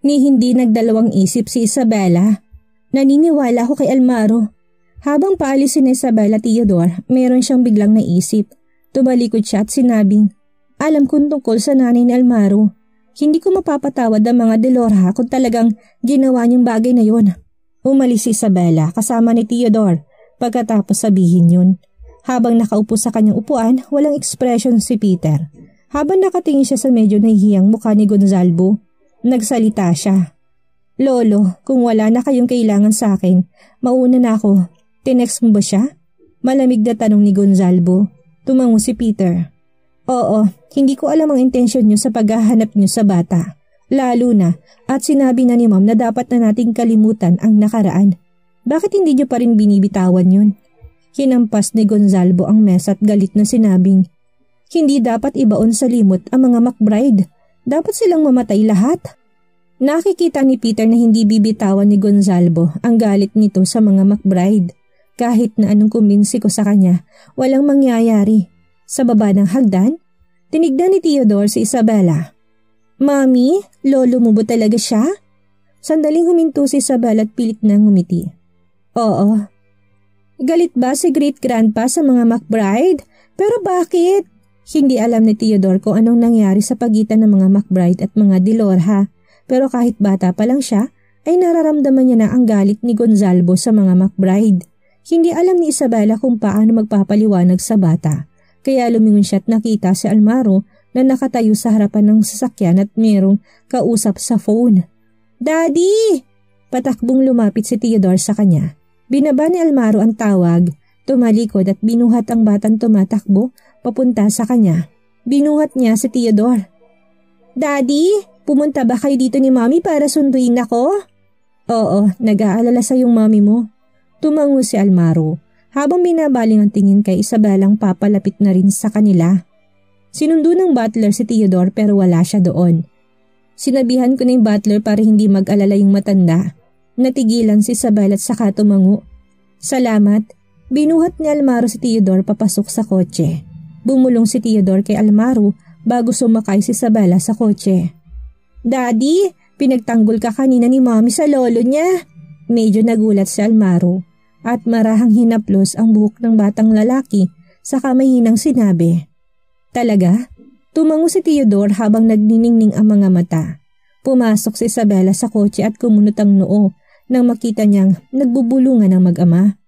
Ni hindi nagdalawang isip si Isabela. Naniniwala ako kay Almaro. Habang paalisin ni Isabela Theodore, meron siyang biglang naisip. Tumalikod siya at sinabing, alam kong tungkol sa nanay ni Almaro. Hindi ko mapapatawad ang mga Delorha kung talagang ginawa niyang bagay na yon. Umalis si Isabela kasama ni Theodore pagkatapos sabihin yun. Habang nakaupo sa kanyang upuan, walang ekspresyon si Peter. Habang nakatingin siya sa medyo nahihiyang mukha ni Gonzalvo, nagsalita siya. Lolo, kung wala na kayong kailangan sa akin, mauna na ako. Tinext mo ba siya? Malamig na tanong ni Gonzalvo. Tumango si Peter. Oo, hindi ko alam ang intensyon niyo sa paghahanap niyo sa bata. Lalo na at sinabi na ni Ma'am na dapat na nating kalimutan ang nakaraan. Bakit hindi niyo pa rin binibitawan yun? Hinampas ni Gonzalvo ang mesa at galit na sinabing, hindi dapat ibaon sa limot ang mga McBride. Dapat silang mamatay lahat. Nakikita ni Peter na hindi bibitawan ni Gonzalvo ang galit nito sa mga McBride. Kahit na anong kumbinsi ko sa kanya, walang mangyayari. Sa baba ng hagdan, tinignan ni Theodore si Isabela. Mami, lolo mo ba talaga siya? Sandaling huminto si Isabela at pilit na ngumiti. Oo. Galit ba si great-grandpa sa mga McBride? Pero bakit? Hindi alam ni Theodore kung anong nangyari sa pagitan ng mga McBride at mga Delorha. Pero kahit bata pa lang siya, ay nararamdaman niya na ang galit ni Gonzalvo sa mga McBride. Hindi alam ni Isabela kung paano magpapaliwanag sa bata. Kaya lumingon siya at nakita si Almaro na nakatayo sa harapan ng sasakyan at merong kausap sa phone. Daddy! Patakbong lumapit si Theodore sa kanya. Binaba ni Almaro ang tawag, tumalikod at binuhat ang batang tumatakbo papunta sa kanya. Binuhat niya si Theodore. Daddy, pumunta ba kayo dito ni Mami para sunduin ako? Oo, nag-aalala sa yung mami mo. Tumango si Almaro. Habang binabaling ang tingin kay Isabelang papalapit na rin sa kanila. Sinundo ng butler si Theodore pero wala siya doon. Sinabihan ko na yung butler para hindi mag-alala yung matanda. Natigilan si Isabela at saka tumango. Salamat. Binuhat ni Almaro si Theodore papasok sa kotse. Bumulong si Theodore kay Almaro bago sumakay si Isabela sa kotse. Daddy, pinagtanggol ka kanina ni Mami sa lolo niya. Medyo nagulat si Almaro. At marahang hinaplos ang buhok ng batang lalaki saka mahinang sinabi. Talaga? Tumango si Theodore habang nagniningning ang mga mata. Pumasok si Isabela sa kotse at kumunot ang noo nang makita niyang nagbubulungan ang mag-ama.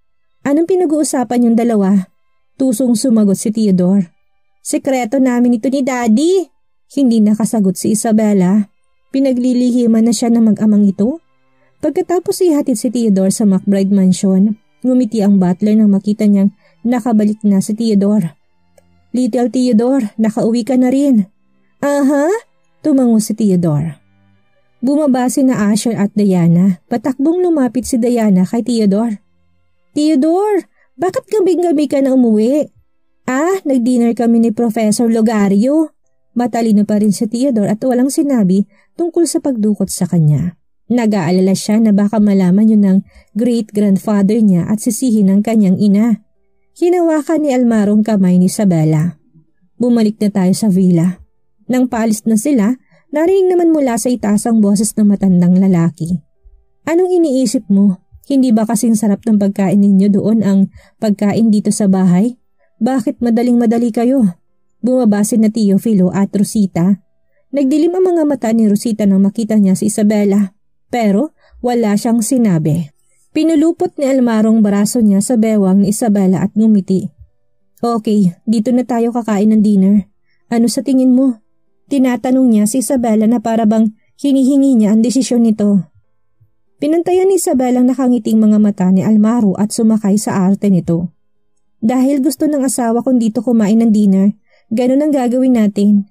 Anong pinag-uusapan yung dalawa? Tusong sumagot si Theodore. Sekreto namin ito ni Daddy. Hindi nakasagot si Isabela. Pinaglilihiman na siya ng mag-amang ito. Pagkatapos ihatid si Theodore sa McBride Mansion, ngumiti ang butler nang makita niyang nakabalik na si Theodore. Little Theodore, nakauwi ka na rin. Aha? Tumango si Theodore. Bumaba si na Asher at Diana. Patakbong lumapit si Diana kay Theodore. Theodore, bakit gabing-gabi ka na umuwi? Nag-dinner kami ni Professor Logario. Matalino pa rin si Theodore at walang sinabi tungkol sa pagdukot sa kanya. Nag-aalala siya na baka malaman yun ng great-grandfather niya at sisihin ng kanyang ina. Hinawakan ni Almaro ang kamay ni Isabela. Bumalik na tayo sa villa. Nang paalis na sila, narinig naman mula sa itaas ang boses ng matandang lalaki. Anong iniisip mo? Hindi ba kasing sarap ng pagkain ninyo doon ang pagkain dito sa bahay? Bakit madaling-madali kayo? Bumaba si na Teofilo at Rosita. Nagdilim ang mga mata ni Rosita nang makita niya si Isabela. Pero wala siyang sinabi. Pinulupot ni Almaro ang braso niya sa bewang ni Isabela at ngumiti. Okay, dito na tayo kakain ng dinner. Ano sa tingin mo? Tinatanong niya si Isabela na para bang hinihingi niya ang desisyon nito. Pinantayan ni Isabela ang nakangiting mga mata ni Almaro at sumakay sa arte nito. Dahil gusto ng asawa kong dito kumain ng dinner, ganun ang gagawin natin.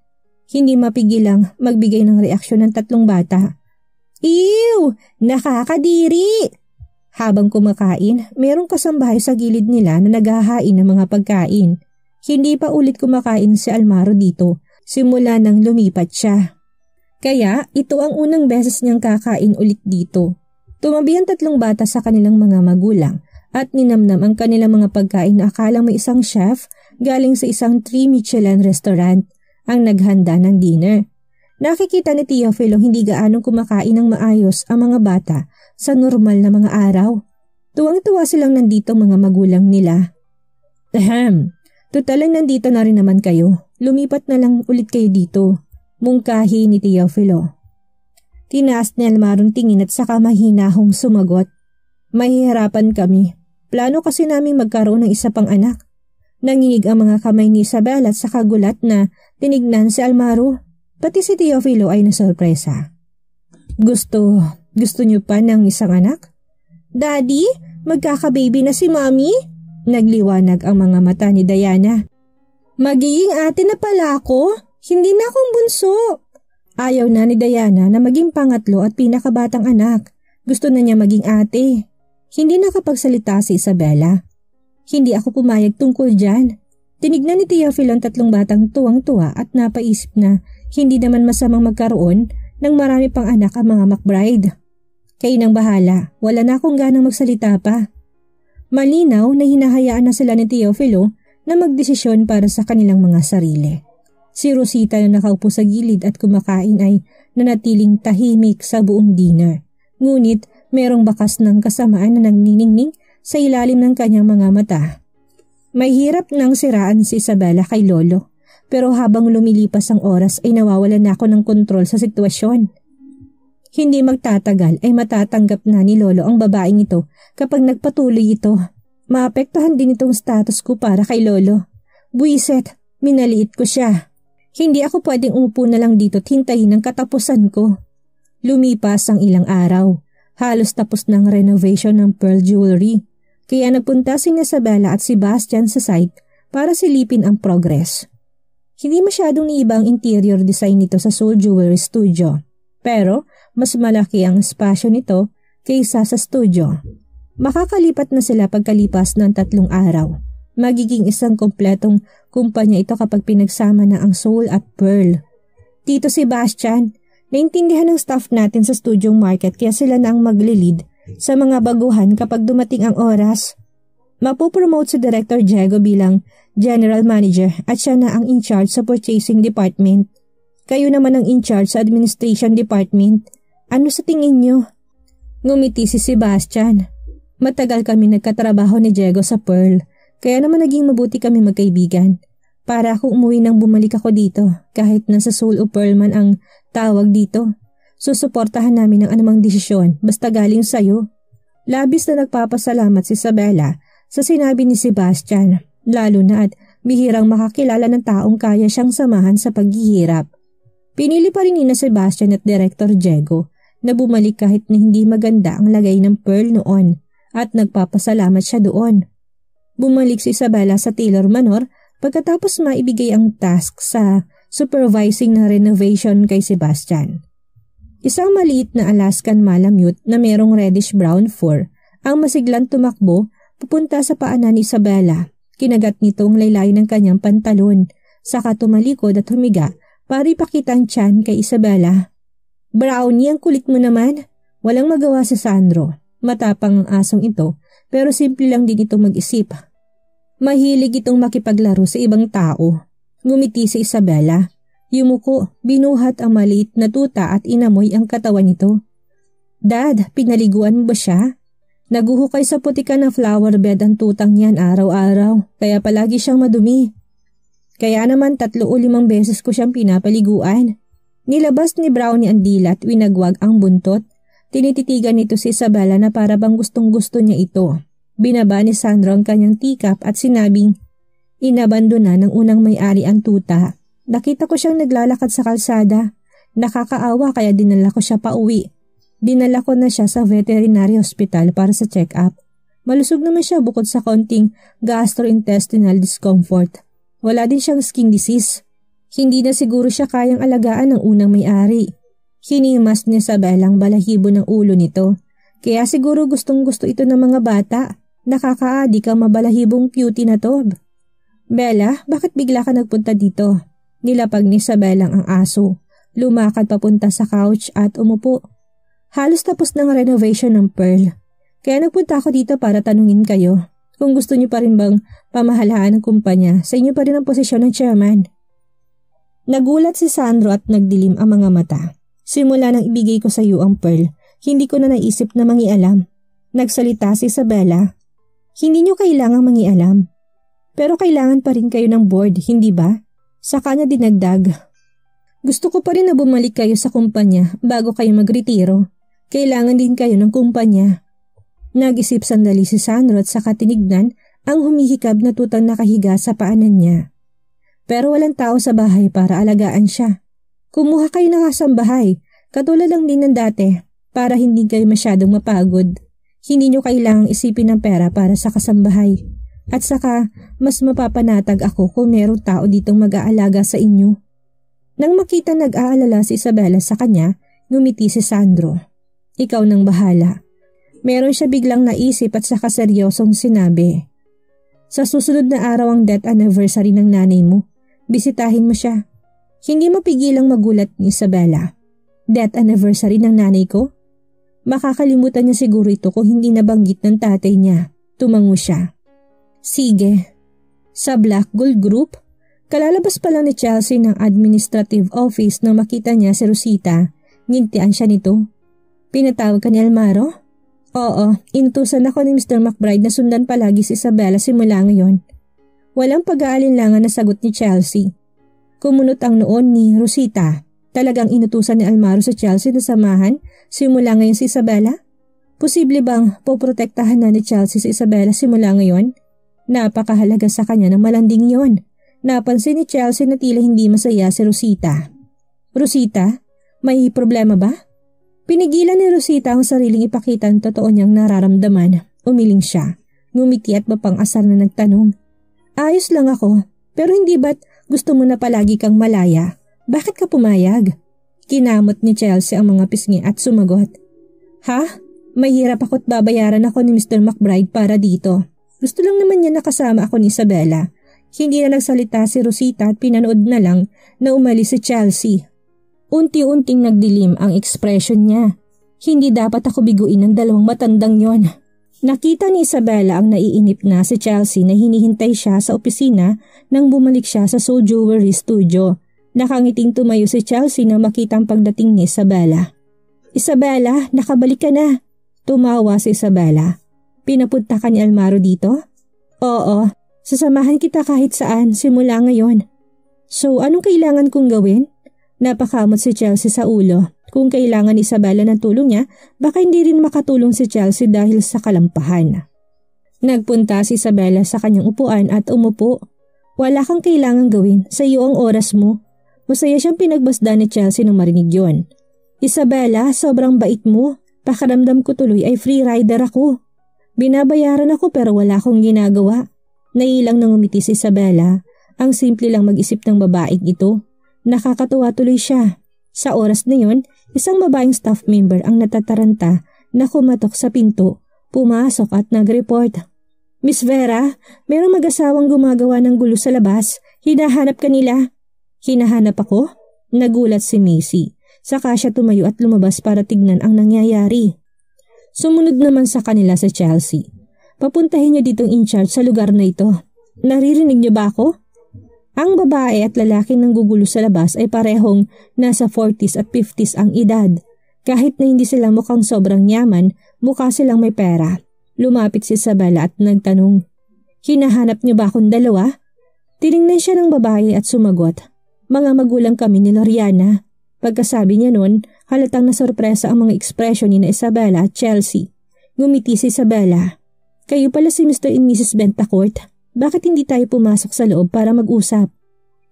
Hindi mapigilang magbigay ng reaksyon ng tatlong bata. Ew! Nakakadiri! Habang kumakain, merong kasambahay sa gilid nila na naghahain ng mga pagkain. Hindi pa ulit kumakain si Almaro dito, simula nang lumipat siya. Kaya ito ang unang beses niyang kakain ulit dito. Tumabi ang tatlong bata sa kanilang mga magulang at ninamnam ang kanilang mga pagkain na akalang may isang chef galing sa isang 3 Michelin restaurant ang naghanda ng dinner. Nakikita ni Teofilo hindi gaanong kumakain ng maayos ang mga bata sa normal na mga araw. Tuwang-tuwa silang nandito mga magulang nila. Total lang nandito na rin naman kayo. Lumipat na lang ulit kayo dito. Mungkahi ni Teofilo. Tinaas ni Almarong tingin at saka mahinahong sumagot. Mahihirapan kami. Plano kasi naming magkaroon ng isa pang anak. Nanginig ang mga kamay ni Isabel at saka gulat na tinignan si Almaro. Pati si Teofilo ay nasorpresa. Gusto niyo pa ng isang anak? Daddy, magkakababy na si Mommy? Nagliwanag ang mga mata ni Diana. Magiging ate na pala ako? Hindi na akong bunso. Ayaw na ni Diana na maging pangatlo at pinakabatang anak. Gusto na niya maging ate. Hindi nakapagsalita si Isabela. Hindi ako pumayag tungkol dyan. Tinignan ni Teofilo ang tatlong batang tuwang-tuwa at napaisip na hindi naman masamang magkaroon ng marami pang anak ang mga McBride. Kayo nang bahala, wala na akong ganang magsalita pa. Malinaw na hinahayaan na sila ni Teofilo na magdesisyon para sa kanilang mga sarili. Si Rosita na nakaupo sa gilid at kumakain ay nanatiling tahimik sa buong dinner. Ngunit merong bakas ng kasamaan na nangniningning sa ilalim ng kanyang mga mata. May hirap nang siraan si Isabela kay Lolo, pero habang lumilipas ang oras ay nawawalan na ako ng kontrol sa sitwasyon. Hindi magtatagal ay matatanggap na ni Lolo ang babaeng ito kapag nagpatuloy ito. Maapektuhan din itong status ko para kay Lolo. Buiset, minaliit ko siya. Hindi ako pwedeng umupo na lang dito at hintayin ang katapusan ko. Lumipas ang ilang araw. Halos tapos ng renovation ng Pearl Jewelry. Kaya nagpunta si Isabela at si Bastian sa site para silipin ang progress. Hindi masyadong iiba ang interior design nito sa Soul Jewelry Studio. Pero mas malaki ang espasyo nito kaysa sa studio. Makakalipat na sila pagkalipas ng 3 araw. Magiging isang kompletong kumpanya ito kapag pinagsama na ang Soul at Pearl. Tito Sebastian, naintindihan ng staff natin sa studio market kaya sila na ang maglilid sa mga baguhan kapag dumating ang oras. Mapopromote si Director Diego bilang General Manager at siya na ang in-charge sa Purchasing Department. Kayo naman ang in-charge sa Administration Department. Ano sa tingin nyo? Ngumiti si Sebastian. Matagal kami nagkatrabaho ni Diego sa Pearl, kaya naman naging mabuti kami magkaibigan. Para akong umuwi nang bumalik ako dito, kahit nasa Soul o Pearl man ang tawag dito. Susuportahan namin ang anumang desisyon basta galing sa'yo. Labis na nagpapasalamat si Isabela sa sinabi ni Sebastian, lalo na at bihirang makakilala ng taong kaya siyang samahan sa paghihirap. Pinili pa rin ni Sebastian at Director Diego na bumalik kahit na hindi maganda ang lagay ng Pearl noon at nagpapasalamat siya doon. Bumalik si Isabela sa Taylor Manor pagkatapos maibigay ang task sa supervising na renovation kay Sebastian. Isang maliit na Alaskan Malamute na merong reddish-brown fur ang masiglang tumakbo pupunta sa paanan ni Isabela. Kinagat nito ang laylayin ng kanyang pantalon, saka tumalikod at humiga para ipakita ang tiyan kay Isabela. Brownie, ang kulit mo naman. Walang magawa si Sandro. Matapang ang asong ito pero simple lang din ito mag-isip. Mahilig itong makipaglaro sa ibang tao. Ngumiti si Isabela. Yumuko, binuhat ang maliit na tuta at inamoy ang katawan nito. Dad, pinaliguan mo ba siya? Naguhukay sa putikan na flower bed ang tutang yan araw-araw, kaya palagi siyang madumi. Kaya naman 3 o 5 beses ko siyang pinapaliguan. Nilabas ni Brownie ang dilat, winagwag ang buntot. Tinititigan nito si Isabela na para bang gustong-gusto niya ito. Binaba ni Sandro ang kanyang teacup at sinabing, inabandona ng unang may-ari ang tuta. Nakita ko siyang naglalakad sa kalsada. Nakakaawa kaya dinala ko siya pa uwi. Dinala ko na siya sa veterinary hospital para sa check-up. Malusog naman siya bukod sa konting gastrointestinal discomfort. Wala din siyang skin disease. Hindi na siguro siya kayang alagaan ng unang may-ari. Hinimas ni Isabela ang balahibo ng ulo nito. Kaya siguro gustong-gusto ito ng mga bata. Nakakaadik ang mabalahibong cutie na to. Bella, bakit bigla ka nagpunta dito? Nilapag ni Isabela ang aso. Lumakad papunta sa couch at umupo. Halos tapos ng renovation ng Pearl. Kaya nagpunta ako dito para tanungin kayo. Kung gusto niyo pa rin bang pamahalaan ng kumpanya, sa inyo pa rin ang posisyon ng chairman. Nagulat si Sandro at nagdilim ang mga mata. Simula nang ibigay ko sa iyo ang pearl, hindi ko na naisip na mangialam. Nagsalita si Isabela. Hindi niyo kailangang mangialam. Pero kailangan pa rin kayo ng board, hindi ba? Sa kanya dinagdag. Gusto ko pa rin na bumalik kayo sa kumpanya bago kayo magretiro. Kailangan din kayo ng kumpanya. Nag-isip sandali si Sandro at saka tinignan ang humihikab na tutang nakahiga sa paanan niya. Pero walang tao sa bahay para alagaan siya. Kumuha kayo ng kasambahay, katulad lang din ng dati, para hindi kayo masyadong mapagod. Hindi nyo kailangang isipin ng pera para sa kasambahay. At saka, mas mapapanatag ako kung merong tao ditong mag-aalaga sa inyo. Nang makita nag-aalala si Isabela sa kanya, ngumiti si Sandro. Ikaw nang bahala. Meron siya biglang naisip at saka seryosong sinabi. Sa susunod na araw ang death anniversary ng nanay mo. Bisitahin mo siya. Hindi mapigilang magulat ni Isabela. Death anniversary ng nanay ko? Makakalimutan niya siguro ito kung hindi nabanggit ng tatay niya. Tumango siya. Sige. Sa Black Gold Group, kalalabas pa lang ni Chelsea ng administrative office nang makita niya si Rosita. Ngintian siya nito. Pinatawag ka ni Almaro? Oo, inutusan ako ni Mr. McBride na sundan palagi si Isabela simula ngayon. Walang pag-aalinlangan na sagot ni Chelsea. Kumunot ang noon ni Rosita. Talagang inutusan ni Almaro sa Chelsea na samahan simula ngayon si Isabela? Posible bang poprotektahan na ni Chelsea si Isabela simula ngayon? Napakahalaga sa kanya ng malanding yon. Napansin ni Chelsea na tila hindi masaya si Rosita. Rosita, may problema ba? Pinigilan ni Rosita ang sariling ipakita ang totoo niyang nararamdaman. Umiling siya. Ngumiti at mapang-asar na nagtanong. Ayos lang ako, pero hindi ba't gusto mo na palagi kang malaya? Bakit ka pumayag? Kinamot ni Chelsea ang mga pisngi at sumagot. Ha? Mahirap ako't babayaran ako ni Mr. McBride para dito. Gusto lang naman niya nakasama ako ni Isabela. Hindi na nagsalita si Rosita at pinanood na lang na umalis si Chelsea. Unti-unting nagdilim ang ekspresyon niya. Hindi dapat ako biguin ng dalawang matandang yon. Nakita ni Isabela ang naiinip na si Chelsea na hinihintay siya sa opisina nang bumalik siya sa Soul Jewelry Studio. Nakangiting tumayo si Chelsea na makita ang pagdating ni Isabela. Isabela, nakabalik ka na. Tumawa si Isabela. Pinapunta ka ni Almaro dito? Oo, sasamahan kita kahit saan simula ngayon. So anong kailangan kong gawin? Napakamot si Chelsea sa ulo. Kung kailangan ni Isabela ng tulong niya, baka hindi rin makatulong si Chelsea dahil sa kalampahan. Nagpunta si Isabela sa kanyang upuan at umupo. Wala kang kailangan gawin, sa iyo ang oras mo. Masaya siyang pinagbasda ni Chelsea nang marinig yon. Isabela, sobrang bait mo. Pakiramdam ko tuloy ay free rider ako. Binabayaran ako pero wala akong ginagawa. Nailang nang umiti si Isabela. Ang simple lang mag-isip ng babaeng ito. Nakakatuwa tuloy siya. Sa oras na yon, isang babaeng staff member ang natataranta na kumatok sa pinto, pumasok at nag-report. Miss Vera, mayroong mag-asawang gumagawa ng gulo sa labas. Hinahanap ka nila. Hinahanap ako? Nagulat si Macy. Saka siya tumayo at lumabas para tignan ang nangyayari. Sumunod naman sa kanila si Chelsea. Papuntahin niyo ditong in-charge sa lugar na ito. Naririnig niyo ba ako? Ang babae at lalaki nang gugulo sa labas ay parehong nasa 40s at 50s ang edad. Kahit na hindi sila mukhang sobrang yaman, mukha silang may pera. Lumapit si Isabela at nagtanong, hinahanap niyo ba akong dalawa? Tiningnan siya ng babae at sumagot, mga magulang kami ni Loriana. Pagkasabi niya nun, halatang nasorpresa ang mga ekspresyon ni Isabela at Chelsea. Ngumiti si Isabela. Kayo pala si Mr. and Mrs. Bentacourt. Bakit hindi tayo pumasok sa loob para mag-usap?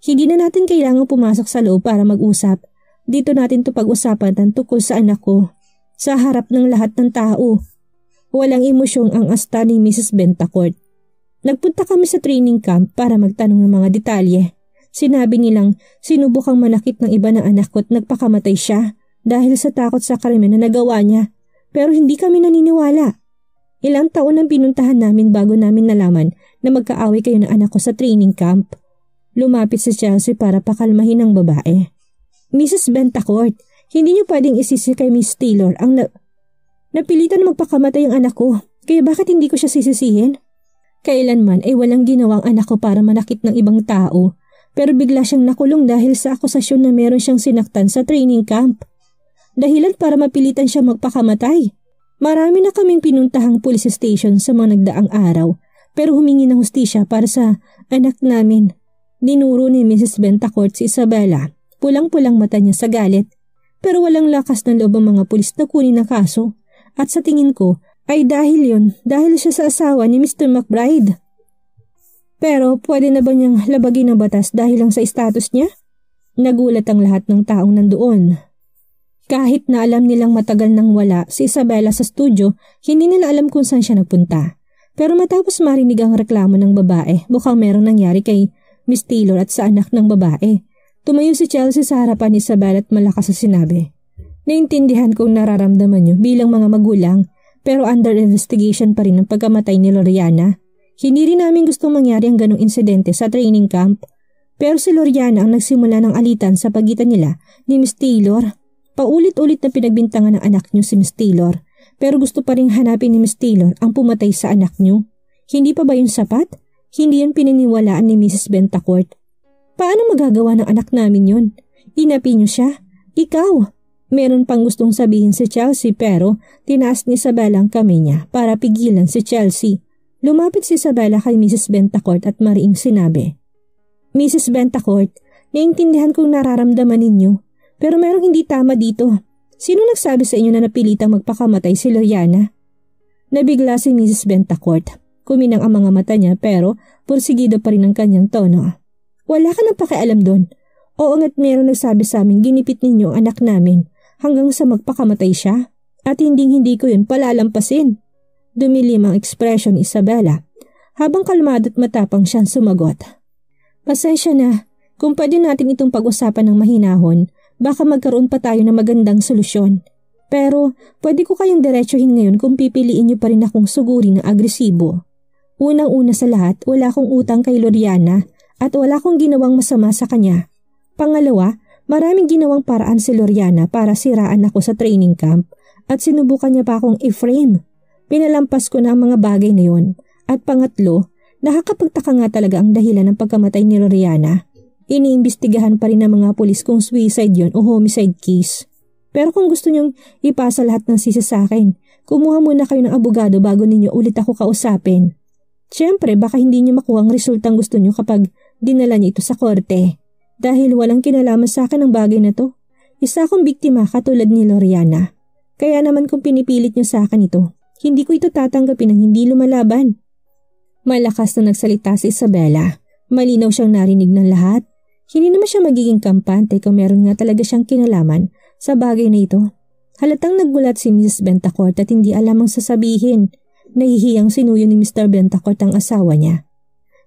Hindi na natin kailangang pumasok sa loob para mag-usap. Dito natin to pag-usapan ng tungkol sa anak ko. Sa harap ng lahat ng tao. Walang emosyong ang asta ni Mrs. Bentacourt. Nagpunta kami sa training camp para magtanong ng mga detalye. Sinabi nilang sinubukang manakit ng iba ng anak ko at nagpakamatay siya dahil sa takot sa krimen na nagawa niya. Pero hindi kami naniniwala. Ilang taon ang pinuntahan namin bago namin nalaman na magkaaway kayo ng anak ko sa training camp. Lumapit si Chelsea para pakalmahin ang babae. Mrs. Bentacourt, hindi niyo pwedeng isisi kay Miss Taylor ang napilitan na magpakamatay ang anak ko. Kaya bakit hindi ko siya sisisihin? Kailanman ay walang ginawang anak ko para manakit ng ibang tao. pero bigla siyang nakulong dahil sa akusasyon na meron siyang sinaktan sa training camp. Dahilan para mapilitan siya magpakamatay. Marami na kaming pinuntahang police station sa mga nagdaang araw pero humingi ng hustisya para sa anak namin. Dinuro ni Mrs. Bentacourt si Isabela. Pulang-pulang mata niya sa galit pero walang lakas ng loob ang mga pulis na kunin na kaso at sa tingin ko ay dahil siya sa asawa ni Mr. McBride. Pero pwede na ba niyang labagin ang batas dahil lang sa status niya? Nagulat ang lahat ng taong nandoon. Kahit na alam nilang matagal nang wala si Isabela sa studio, hindi nila alam kung saan siya nagpunta. Pero matapos marinig ang reklamo ng babae, mukhang merong nangyari kay Miss Taylor at sa anak ng babae. Tumayo si Chelsea sa harapan ni Isabela at malakas na sinabi, "Naintindihan kong nararamdaman niyo bilang mga magulang, pero under investigation pa rin ang pagkamatay ni Loriana. Hindi rin namin gustong mangyari ang ganong insidente sa training camp. Pero si Loriana ang nagsimula ng alitan sa pagitan nila ni Miss Taylor. Paulit-ulit na pinagbintangan ng anak niyo si Miss Taylor, pero gusto pa rin hanapin ni Miss Taylor ang pumatay sa anak niyo. Hindi pa ba yun sapat? Hindi yun pininiwalaan ni Mrs. Bentacourt. Paano magagawa ng anak namin yun? Inapi niyo siya? Ikaw!" Meron pang gustong sabihin si Chelsea pero tinaas ni Isabela ang kamay niya para pigilan si Chelsea. Lumapit si Isabela kay Mrs. Bentacourt at mariing sinabi, "Mrs. Bentacourt, naiintindihan kong nararamdaman ninyo, pero merong hindi tama dito. Sino nagsabi sa inyo na napilitang magpakamatay si Loriana?" Nabigla si Mrs. Bentacourt. Kuminang ang mga mata niya pero pursigido pa rin ang kanyang tono. "Wala ka nang pakialam doon. Oo nga't meron nagsabi sa amin ginipit ninyo ang anak namin hanggang sa magpakamatay siya at hindi ko yun palalampasin." Dumilim ang ekspresyon ni Isabela habang kalmado at matapang siyang sumagot. "Pasensya na, kung pwede natin itong pag-usapan ng mahinahon, baka magkaroon pa tayo ng magandang solusyon. Pero pwede ko kayong diretsuhin ngayon kung pipiliin niyo pa rin akong sugurin na agresibo. Unang-una sa lahat, wala akong utang kay Loriana at wala akong ginawang masama sa kanya. Pangalawa, maraming ginawang paraan si Loriana para siraan ako sa training camp at sinubukan niya pa akong i-frame. Pinalampas ko na ang mga bagay na yon. At pangatlo, nakakapagtaka nga talaga ang dahilan ng pagkamatay ni Loriana. Iniimbestigahan pa rin ng mga pulis kung suicide yon o homicide case. Pero kung gusto niyong ipasa lahat ng sisi sa akin, kumuha muna kayo ng abogado bago ninyo ulit ako kausapin. Siyempre, baka hindi niyo makuha ang resultang gusto niyo kapag dinala niyo ito sa korte. Dahil walang kinalaman sa akin ang bagay na to. Isa akong biktima katulad ni Loriana. Kaya naman kung pinipilit niyo sa akin ito, hindi ko ito tatanggapin ng hindi lumalaban." Malakas na nagsalita si Isabela. Malinaw siyang narinig ng lahat. Hindi naman siya magiging kampante kung meron nga talaga siyang kinalaman sa bagay na ito. Halatang naggulat si Mrs. Bentacourt at hindi alam ang sasabihin. Nahihiyang sinuyo ni Mr. Bentacourt ang asawa niya.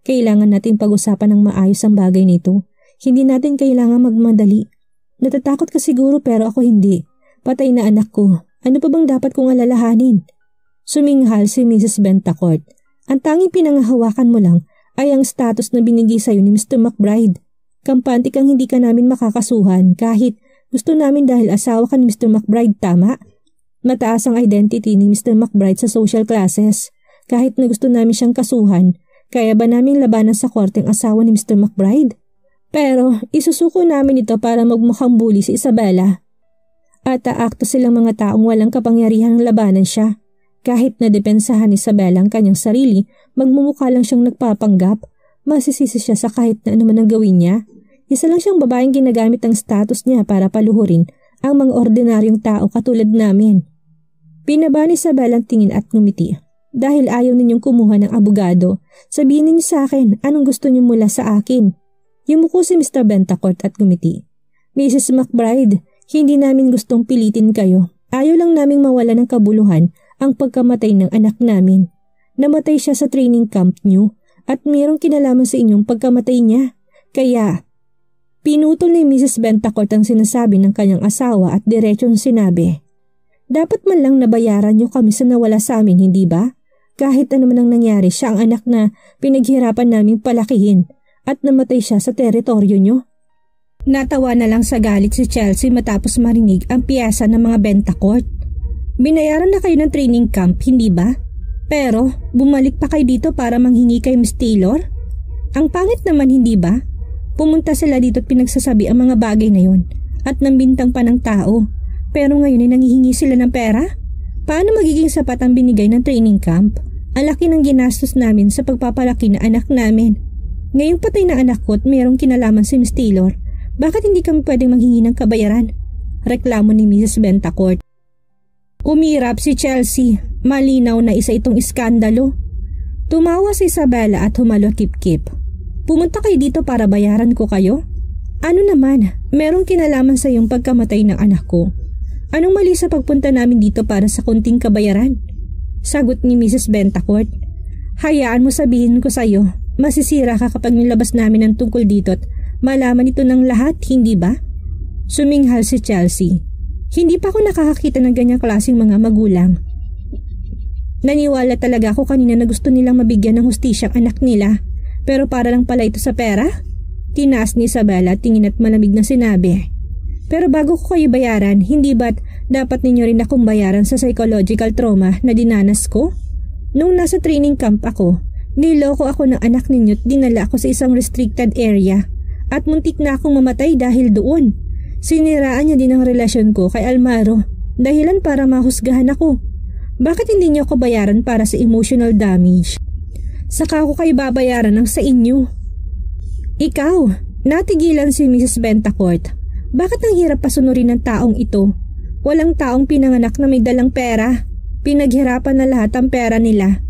"Kailangan natin pag-usapan ng maayos ang bagay na ito. Hindi natin kailangan magmadali. Natatakot ka siguro pero ako hindi. Patay na anak ko. Ano pa bang dapat kong alalahanin?" Suminghal si Mrs. Bentacourt. "Ang tanging pinangahawakan mo lang ay ang status na binigay sa iyo ni Mr. McBride. Kampante kang hindi ka namin makakasuhan kahit gusto namin dahil asawa ka ni Mr. McBride, tama? Mataas ang identity ni Mr. McBride sa social classes. Kahit na gusto namin siyang kasuhan, kaya ba naming labanan sa korte ang asawa ni Mr. McBride? Pero isusuko namin ito para magmukhang bully si Isabela. At aakto silang mga taong walang kapangyarihan ng labanan siya. Kahit na depensahan ni Isabela ang kanyang sarili, magmumukha lang siyang nagpapanggap. Masisisi siya sa kahit na anuman ang gawin niya. Isa lang siyang babaeng ginagamit ang status niya para paluhurin ang mga ordinaryong tao katulad namin." Pinaba ni Isabela ang tingin at ngumiti. "Dahil ayaw ninyong kumuha ng abogado, sabihin ninyo sa akin anong gusto niyo mula sa akin." Yumuko si Mr. Bentacourt at ngumiti. "Mrs. McBride, hindi namin gustong pilitin kayo. Ayaw lang naming mawala ng kabuluhan ang pagkamatay ng anak namin. Namatay siya sa training camp niyo at mayroong kinalaman sa inyong pagkamatay niya. Kaya, pinutol ni Mrs. Bentacourt ang sinasabi ng kanyang asawa at diretsong sinabi, "Dapat man lang nabayaran niyo kami sa nawala sa amin, hindi ba? Kahit ano man ang nangyari, siya ang anak na pinaghirapan naming palakihin at namatay siya sa teritoryo niyo." Natawa na lang sa galit si Chelsea matapos marinig ang piyesa ng mga Bentacourt. "Binayaran na kayo ng training camp, hindi ba? Pero bumalik pa kayo dito para manghingi kay Miss Taylor? Ang pangit naman, hindi ba? Pumunta sila dito at pinagsasabi ang mga bagay na yon at nambintang pa ng tao. Pero ngayon ay nangihingi sila ng pera? Paano magiging sapat ang binigay ng training camp? Ang laki ng ginastos namin sa pagpapalaki na anak namin. Ngayong patay na anak ko at mayroong kinalaman si Miss Taylor, bakit hindi kami pwedeng manghingi ng kabayaran? Reklamo ni Mrs. Bentacourt. Umirap si Chelsea. Malinaw na isa itong iskandalo. Tumawa si Isabela at humalo kip-kip. Pumunta kayo dito para bayaran ko kayo? Ano naman, merong kinalaman sa iyong pagkamatay ng anak ko. Anong mali sa pagpunta namin dito para sa kunting kabayaran? Sagot ni Mrs. Bentacourt. Hayaan mo sabihin ko sa iyo, masisira ka kapag nilabas namin ang tungkol dito at malaman ito ng lahat, hindi ba? Suminghal si Chelsea. Hindi pa ako nakakakita ng ganyang klaseng mga magulang. Naniwala talaga ako kanina na gusto nilang mabigyan ng hustisya ang anak nila. Pero para lang pala ito sa pera? Tinaas ni Isabela tingin at malamig na sinabi. Pero bago ko kayo bayaran, hindi ba't dapat ninyo rin akong bayaran sa psychological trauma na dinanas ko? Nung nasa training camp ako, niloko ako ng anak ninyo at dinala ako sa isang restricted area. At muntik na akong mamatay dahil doon. Siniraan niya din ang relasyon ko kay Almaro, dahilan para mahusgahan ako. Bakit hindi niyo ako bayaran para sa emotional damage? Saka ako kayo babayaran ng sa inyo. Ikaw, natigilan si Mrs. Bentacourt. Bakit ang hirap pasunurin ng taong ito? Walang taong pinanganak na may dalang pera. Pinaghirapan na lahat ang pera nila.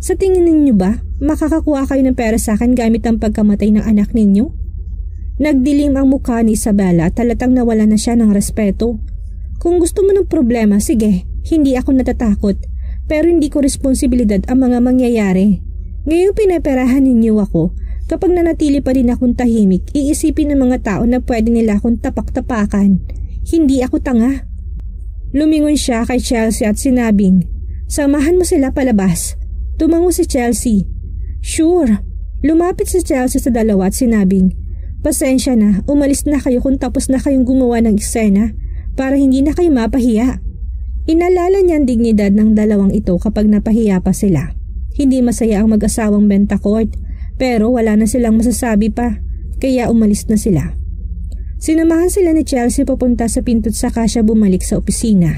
Sa tingin ninyo ba, makakakuha kayo ng pera sa akin gamit ang pagkamatay ng anak ninyo? Nagdilim ang mukha ni Isabela at halatang nawala na siya ng respeto. Kung gusto mo ng problema, sige, hindi ako natatakot. Pero hindi ko responsibilidad ang mga mangyayari. Ngayong pinaperahan ninyo ako, kapag nanatili pa rin akong tahimik, iisipin ng mga tao na pwede nila akong tapak-tapakan. Hindi ako tanga. Lumingon siya kay Chelsea at sinabing, samahan mo sila palabas. Tumango si Chelsea. Sure. Lumapit si Chelsea sa dalawa at sinabing, pasensya na, umalis na kayo kung tapos na kayong gumawa ng eksena para hindi na kayo mapahiya. Inalala niya ang dignidad ng dalawang ito kapag napahiya pa sila. Hindi masaya ang mag-asawang Bentacourt pero wala na silang masasabi pa kaya umalis na sila. Sinamahan sila ni Chelsea papunta sa pinto at saka siya bumalik sa opisina.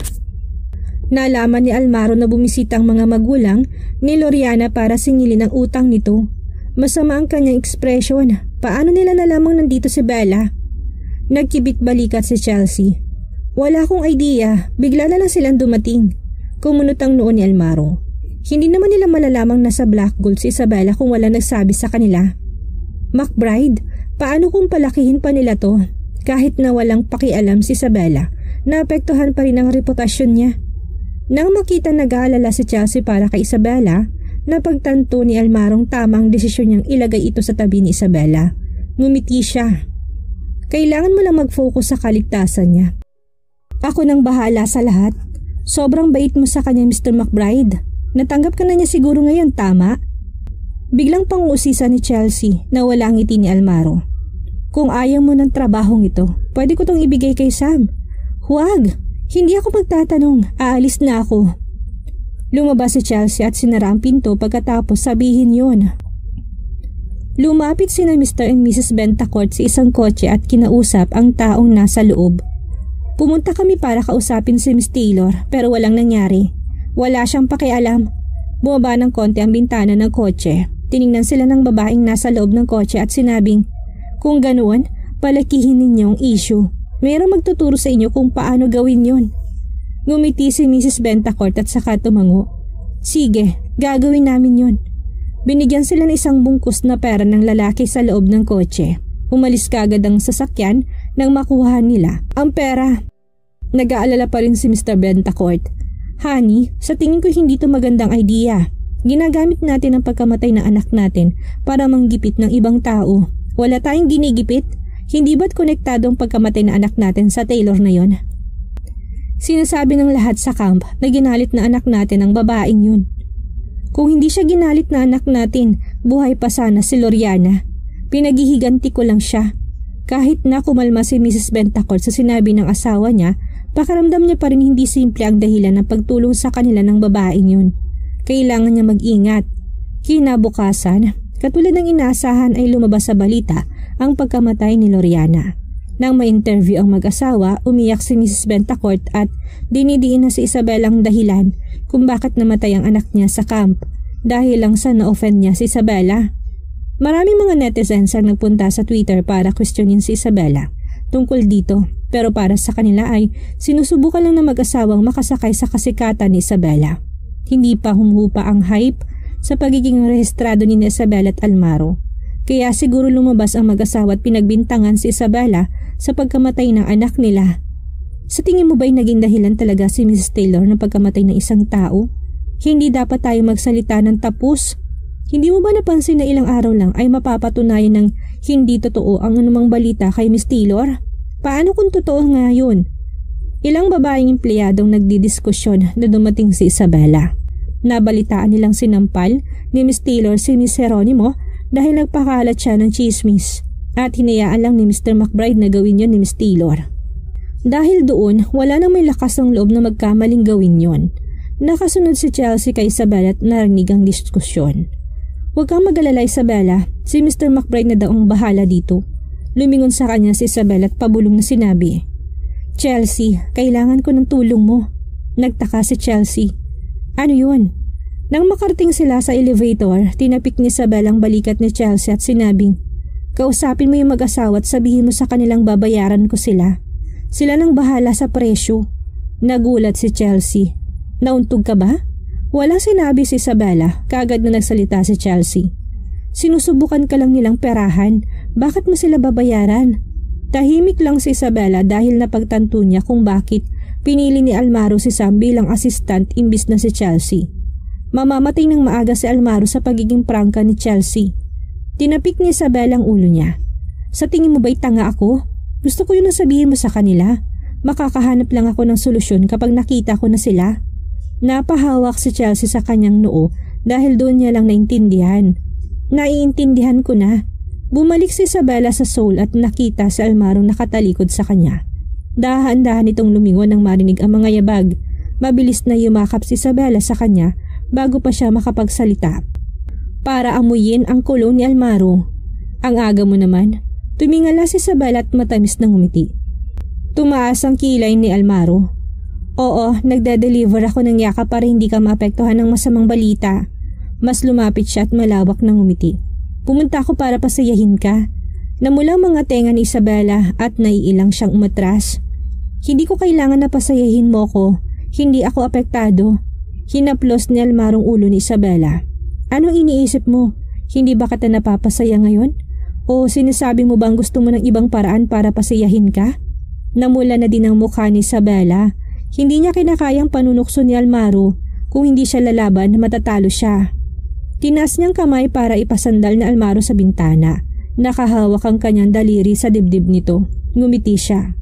Nalaman ni Almaro na bumisita ang mga magulang ni Loriana para singilin ang utang nito. Masama ang kanyang ekspresyon. Paano nila nalamang nandito si Bella? Nagkibit balikat si Chelsea. Wala akong idea. Bigla na lang silang dumating. Kumunot ang noon ni Almaro. Hindi naman nila malalamang nasa Black Gold si Isabela kung wala nagsabi sa kanila. McBride, paano kung palakihin pa nila to? Kahit na walang pakialam si Isabela, naapektuhan pa rin ang reputasyon niya. Nang makita nag-aalala si Chelsea para kay Isabela, napagtanto ni Almarong tamang desisyon niyang ilagay ito sa tabi ni Isabela. Ngumiti siya. Kailangan mo lang mag-focus sa kaligtasan niya. Ako nang bahala sa lahat. Sobrang bait mo sa kanya, Mr. McBride. Natanggap ka na niya siguro ngayon, tama? Biglang pangusisa ni Chelsea na wala ang ngiti ni Almaro. Kung ayaw mo ng trabahong ito, pwede ko tong ibigay kay Sam. Huwag! Hindi ako magtatanong. Aalis na ako. Lumabas si Chelsea at sinara ang pinto pagkatapos sabihin yon. Lumapit sina Mr. and Mrs. Bentacourt sa isang kotse at kinausap ang taong nasa loob. Pumunta kami para kausapin si Miss Taylor pero walang nangyari. Wala siyang pakialam. Bumaba ng konti ang bintana ng kotse. Tiningnan sila ng babaeng nasa loob ng kotse at sinabing, kung ganoon, palakihin ninyo ang issue. Mayroong magtuturo sa inyo kung paano gawin yon. Ngumiti si Mrs. Bentacourt at saka tumango. Sige, gagawin namin yon. Binigyan sila ng isang bungkus na pera ng lalaki sa loob ng kotse. Umalis kagad ang sasakyan nang makuha nila ang pera. Nag-aalala pa rin si Mr. Bentacourt. Honey, sa tingin ko hindi to magandang idea. Ginagamit natin ang pagkamatay ng anak natin para manggipit ng ibang tao. Wala tayong ginigipit. Hindi ba't konektado ang pagkamatay ng anak natin sa Taylor na yon? Sinasabi ng lahat sa camp na ginalit na anak natin ang babaeng yun. Kung hindi siya ginalit na anak natin, buhay pa sana si Loriana. Pinaghihiganti ko lang siya. Kahit na kumalma si Mrs. Bentacourt sa sinabi ng asawa niya, pakaramdam niya pa rin hindi simple ang dahilan ng pagtulong sa kanila ng babaeng yun. Kailangan niya mag-ingat. Kinabukasan, Katulad ng inaasahan ay lumabas sa balita ang pagkamatay ni Loriana. Nang ma-interview ang mag-asawa, umiyak si Mrs. Bentacourt at dinidiin na si Isabel ang dahilan kung bakit namatay ang anak niya sa camp dahil lang sa na-offend niya si Isabella. Maraming mga netizens ang nagpunta sa Twitter para questionin si Isabella tungkol dito, pero para sa kanila ay sinusubukan lang na mag-asawang makasakay sa kasikatan ni Isabella. Hindi pa humuhupa ang hype sa pagiging rehistrado ni Isabella at Almaro. Kaya siguro lumabas ang mag-asawa at pinagbintangan si Isabella sa pagkamatay ng anak nila. Sa tingin mo ba'y naging dahilan talaga si Mrs. Taylor ng pagkamatay ng isang tao? Hindi dapat tayo magsalita ng tapos. Hindi mo ba napansin na ilang araw lang ay mapapatunayan ng hindi totoo ang anumang balita kay Miss Taylor? Paano kung totoo nga yun? Ilang babaeng empleyadong nagdidiskusyon na dumating si Isabella. Nabalitaan nilang sinampal ni Miss Taylor si Miss Jeronimo dahil nagpakalat siya ng chismis at hinayaan lang ni Mr. McBride na gawin yon ni Miss Taylor. Dahil doon, wala nang may lakas ng loob na magkamaling gawin yon. Nakasunod si Chelsea kay Isabella at narinig ang diskusyon. Huwag kang mag-alala Isabella, si Mr. McBride na daw ang bahala dito. Lumingon sa kanya si Isabella at pabulong na sinabi, Chelsea, kailangan ko ng tulong mo. Nagtaka si Chelsea. Ano yun? Nang makarating sila sa elevator, tinapik ni Isabella ang balikat ni Chelsea at sinabing, kausapin mo yung mag-asawa at sabihin mo sa kanilang babayaran ko sila. Sila nang bahala sa presyo. Nagulat si Chelsea. Nauntog ka ba? Walang sinabi si Isabella, kaagad na nagsalita si Chelsea. Sinusubukan ka lang nilang perahan, bakit mo sila babayaran? Tahimik lang si Isabella dahil napagtanto niya kung bakit pinili ni Almaro si Sam bilang assistant imbis na si Chelsea. Mamamatay ng maaga si Almaro sa pagiging prangka ni Chelsea. Tinapik ni Isabella ang ulo niya. Sa tingin mo ba'y tanga ako? Gusto ko yun ang sabihin mo sa kanila. Makakahanap lang ako ng solusyon kapag nakita ko na sila. Napahawak si Chelsea sa kanyang noo dahil doon niya lang naintindihan. Naiintindihan ko na. Bumalik si Isabella sa Seoul at nakita si Almaro nakatalikod sa kanya. Dahan-dahan itong lumingon nang marinig ang mga yabag. Mabilis na yumakap si Isabella sa kanya bago pa siya makapagsalita. Para amuyin ang kulo ni Almaro. Ang aga mo naman. Tumingala si Isabella at matamis na ngumiti. Tumaas ang kilay ni Almaro. Oo, nagde-deliver ako ng yakap para hindi ka maapektuhan ng masamang balita. Mas lumapit siya at malawak na ngumiti. Pumunta ako para pasayahin ka. Namulang mga tenga ni Isabella at naiilang siyang umatras. Hindi ko kailangan na pasayahin mo ko. Hindi ako apektado. Hinaplos ni Almarong ulo ni Isabella. Anong iniisip mo? Hindi ba kita napapasaya ngayon? O sinasabi mo bang gusto mo ng ibang paraan para pasayahin ka? Namula na din ang mukha ni Isabella. Hindi niya kinakayang panunukso ni Almaro. Kung hindi siya lalaban, matatalo siya. Tinaas niyang kamay para ipasandal na Almaro sa bintana. Nakahawak ang kanyang daliri sa dibdib nito. Ngumiti siya.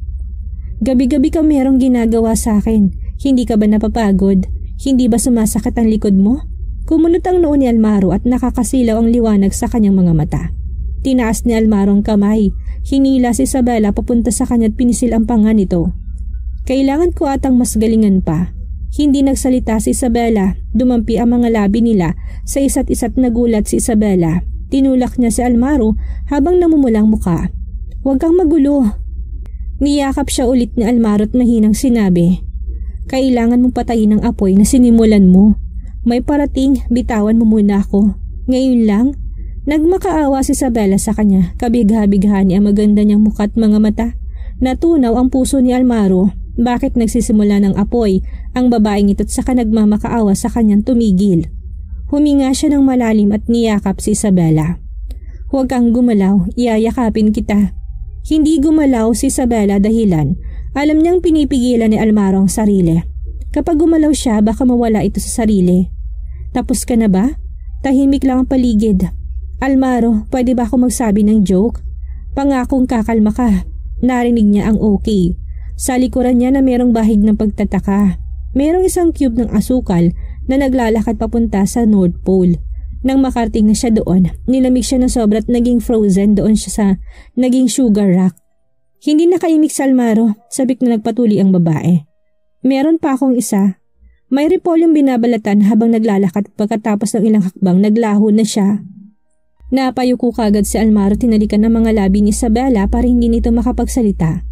Gabi-gabi ka merong ginagawa sa akin. Hindi ka ba napapagod? Hindi ba sumasakit ang likod mo? Kumunot ang noo ni Almaro at nakakasilaw ang liwanag sa kanyang mga mata. Tinaas ni Almaro ang kamay. Hinila si Isabella papunta sa kanya at pinisil ang panga nito. Kailangan ko atang mas galingan pa. Hindi nagsalita si Isabella. Dumampi ang mga labi nila sa isa't isa't nagulat si Isabella. Tinulak niya si Almaro habang namumulang muka. Huwag kang magulo. Niyakap siya ulit ni Almaro at mahinang sinabi, kailangan mong patayin ang apoy na sinimulan mo. May parating, bitawan mo muna ako. Ngayon lang, nagmakaawa si Isabella sa kanya. Kabigha-bigha niya ang maganda niyang mukha at mga mata. Natunaw ang puso ni Almaro. Bakit nagsisimula ng apoy ang babaeng ito't saka nagmamakaawa sa kanyang tumigil? Huminga siya ng malalim at niyakap si Isabella. Huwag kang gumalaw, iyayakapin kita. Hindi gumalaw si Isabella dahilan. Alam niyang pinipigilan ni Almaro ang sarili. Kapag gumalaw siya, baka mawala ito sa sarili. Tapos ka na ba? Tahimik lang ang paligid. Almaro, pwede ba ako magsabi ng joke? Pangakong kakalma ka. Narinig niya ang okay. Sa likuran niya na merong bahig ng pagtataka. Merong isang cube ng asukal na naglalakad papunta sa North Pole. Nang makarating na siya doon, nilamig siya na sobra at naging frozen doon siya sa naging sugar rock. Hindi nakaimik si Almaro, sabik na nagpatuli ang babae. Meron pa akong isa. May repolyong binabalatan habang naglalakad pagkatapos ng ilang hakbang naglaho na siya. Napayuko kagad si Almaro, tinalikan ng mga labi ni Isabela para hindi nito makapagsalita.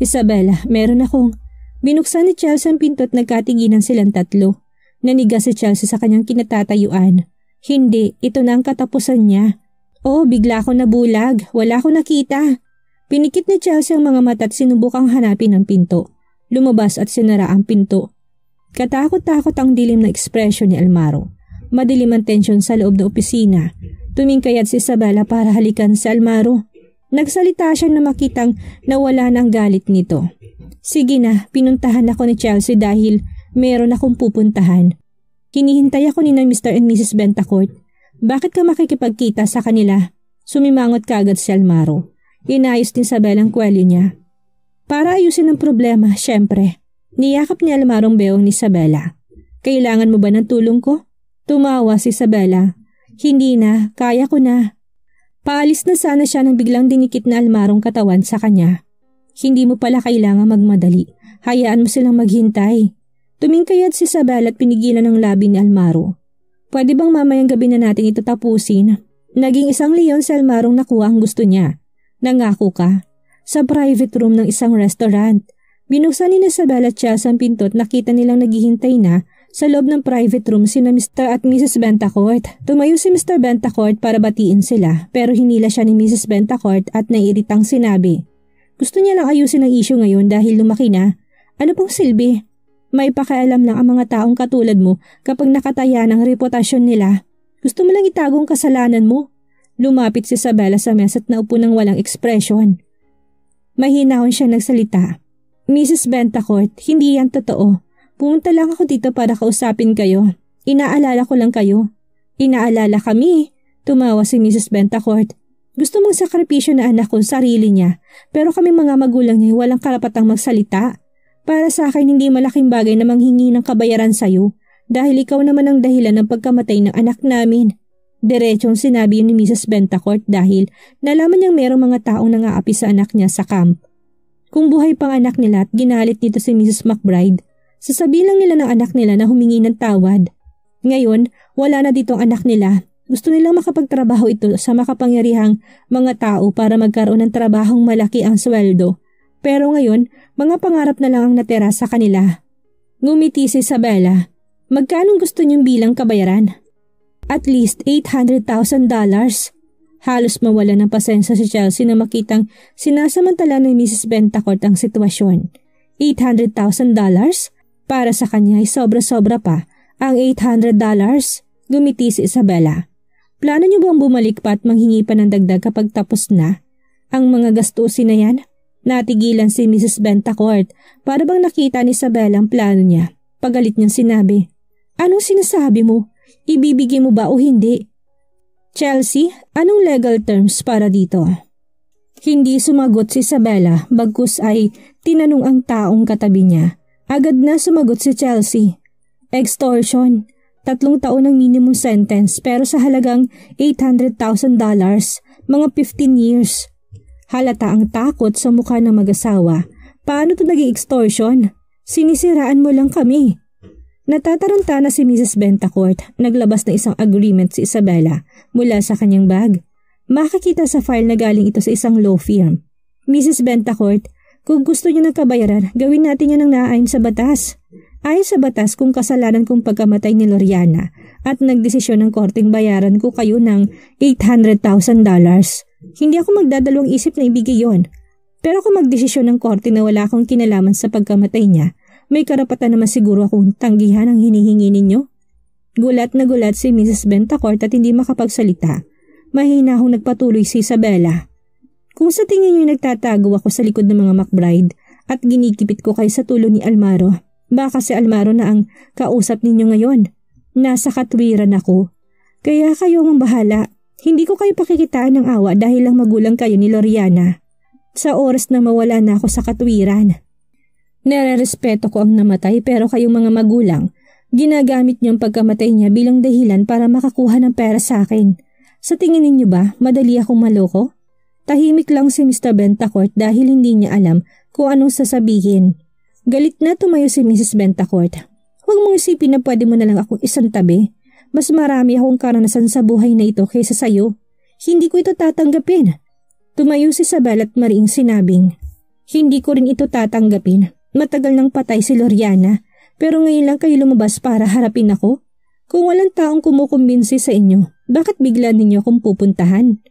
Isabela, meron akong... Binuksan ni Chelsea ang pinto at nagkatiginan silang tatlo. Nanigas si Chelsea sa kanyang kinatatayuan. Hindi, ito na ang katapusan niya. Oo, bigla ako nabulag. Wala akong nakita. Pinikit ni Chelsea ang mga mata at sinubukang hanapin ang pinto. Lumabas at sinara ang pinto. Katakot-takot ang dilim na ekspresyon ni Almaro. Madilim ang tensyon sa loob ng opisina. Tumingkayat si Isabela para halikan si Almaro. Nagsalita siya na makitang nawala ng galit nito. Sige na, pinuntahan ako ni Chelsea dahil meron akong pupuntahan. Hinihintay ako ni Mr. and Mrs. Bentacourt. Bakit ka makikipagkita sa kanila? Sumimangot kagad si Almaro. Inayos ni Isabela ang kwelyo niya. Para ayusin ang problema, syempre. Niyakap ni Almaro ang bewang ni Isabela. Kailangan mo ba ng tulong ko? Tumawa si Isabela. Hindi na, kaya ko na. Paalis na sana siya nang biglang dinikit na Almarong katawan sa kanya. Hindi mo pala kailangan magmadali. Hayaan mo silang maghintay. Tumingkayat si Isabela at pinigilan ng labi ni Almaro. Pwede bang mamayang gabi na natin ito tapusin? Naging isang leon si Almarong nakuha ang gusto niya. Nangako ka. Sa private room ng isang restaurant. Binuksan ni Isabela at Chelsea ang pinto at nakita nilang naghihintay na sa loob ng private room sina Mr. at Mrs. Bentacourt. Tumayo si Mr. Bentacourt para batiin sila pero hinila siya ni Mrs. Bentacourt at naiiritang sinabi. Gusto niya lang ayusin ang issue ngayon dahil lumaki na. Ano pong silbi? May pakialam lang ang mga taong katulad mo kapag nakataya ng reputasyon nila. Gusto mo lang itagong kasalanan mo? Lumapit si Isabela sa mesa at naupo ng walang ekspresyon. Mahinahon siya nagsalita. Mrs. Bentacourt, hindi yan totoo. Pumunta lang ako dito para kausapin kayo. Inaalala ko lang kayo. Inaalala kami. Tumawa si Mrs. Bentacourt. Gusto mong sakripisyo na anak ko sarili niya, pero kami mga magulang niya walang karapatang magsalita. Para sa akin hindi malaking bagay na manghingi ng kabayaran sa'yo dahil ikaw naman ang dahilan ng pagkamatay ng anak namin. Diretsong sinabi ni Mrs. Bentacourt dahil nalaman niyang merong mga taong nangaapi sa anak niya sa camp. Kung buhay pang anak nila at ginalit nito si Mrs. McBride, sasabihin lang nila ng anak nila na humingi ng tawad. Ngayon, wala na ditong anak nila. Gusto nilang makapagtrabaho ito sa makapangyarihang mga tao para magkaroon ng trabahong malaki ang sweldo. Pero ngayon, mga pangarap na lang ang natira sa kanila. Ngumiti si Isabela. Magkano gusto niyong bilang kabayaran? At least $800,000. Halos mawala ng pasensya si Chelsea na makitang sinasamantala ni Mrs. Bentacourt ang sitwasyon. $800,000? Para sa kanya ay sobra-sobra pa. Ang $800? Gumiti si Isabela. Plano niyo bang bumalik pa at manghingi pa ng dagdag kapag tapos na? Ang mga gastusin na yan? Natigilan si Mrs. Bentacourt para bang nakita ni Isabela ang plano niya. Pagalit niyang sinabi, anong sinasabi mo? Ibibigay mo ba o hindi? Chelsea, anong legal terms para dito? Hindi sumagot si Isabela bagkus ay tinanong ang taong katabi niya. Agad na sumagot si Chelsea. Extortion. 3 taon ng minimum sentence pero sa halagang $800,000, mga 15 years. Halata ang takot sa mukha ng mag-asawa. Paano ito naging extortion? Sinisiraan mo lang kami. Natataranta na si Mrs. Bentacourt. Naglabas na isang agreement si Isabela mula sa kanyang bag. Makikita sa file na galing ito sa isang law firm. Mrs. Bentacourt, kung gusto niyo ng kabayaran, gawin natin yan ng naayon sa batas. Ayon sa batas kung kasalanan kong pagkamatay ni Loriana at nagdesisyon ng korteng bayaran ko kayo ng $800,000. Hindi ako magdadalawang isip na ibigay yon. Pero kung magdesisyon ng korte na wala akong kinalaman sa pagkamatay niya, may karapatan naman siguro akong tanggihan ang hinihingi ninyo. Gulat na gulat si Mrs. Bentacourt at hindi makapagsalita. Mahinahong nagpatuloy si Isabela. Kung sa tingin niyo nagtatago ako sa likod ng mga McBride at ginikipit ko kayo sa tulo ni Almaro, baka si Almaro na ang kausap ninyo ngayon. Nasa katwiran ako. Kaya kayo ang bahala. Hindi ko kayo pakikitaan ng awa dahil lang magulang kayo ni Loriana. Sa oras na mawala na ako sa katwiran. Nare-respeto ko ang namatay pero kayong mga magulang, ginagamit niyo ang pagkamatay niya bilang dahilan para makakuha ng pera sa akin. Sa tingin ninyo ba, madali akong maloko? Tahimik lang si Mr. Bentacourt dahil hindi niya alam kung anong sasabihin. Galit na tumayo si Mrs. Bentacourt. Huwag mong isipin na pwede mo na lang akong isang tabi. Mas marami akong karanasan sa buhay na ito kaysa sayo. Hindi ko ito tatanggapin. Tumayo si Isabel at mariing sinabing, hindi ko rin ito tatanggapin. Matagal nang patay si Loriana, pero ngayon lang kayo lumabas para harapin ako. Kung walang taong kumukumbinsi sa inyo, bakit bigla ninyo akong pupuntahan?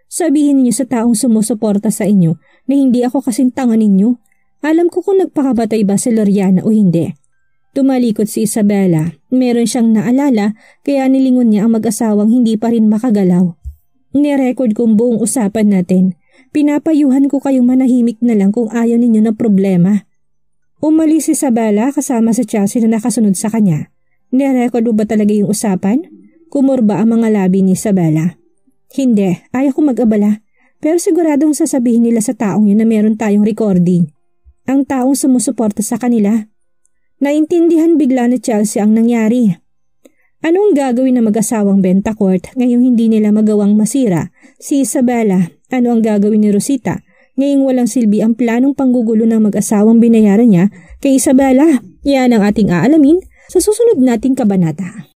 Sabihin ninyo sa taong sumusuporta sa inyo na hindi ako kasing tanga ninyo. Alam ko kung nagpakabatay ba si Loriana o hindi. Tumalikod si Isabela. Meron siyang naalala kaya nilingon niya ang mag-asawang hindi pa rin makagalaw. Nirecord kong buong usapan natin. Pinapayuhan ko kayong manahimik na lang kung ayaw ninyo ng problema. Umalis si Isabela kasama sa Chelsea na nakasunod sa kanya. Nirecord mo ba talaga yung usapan? Kumurba ang mga labi ni Isabela. Hindi, ayaw ko mag-abala. Pero siguradong sasabihin nila sa taong yun na meron tayong recording. Ang taong sumusuporta sa kanila. Naintindihan bigla ni Chelsea ang nangyari. Anong gagawin ng mag-asawang Bentacourt ngayong hindi nila magawang masira si Isabela? Ano ang gagawin ni Rosita ngayong walang silbi ang planong panggugulo ng mag-asawang binayaran niya kay Isabela? Yan ang ating aalamin sa susunod nating kabanata.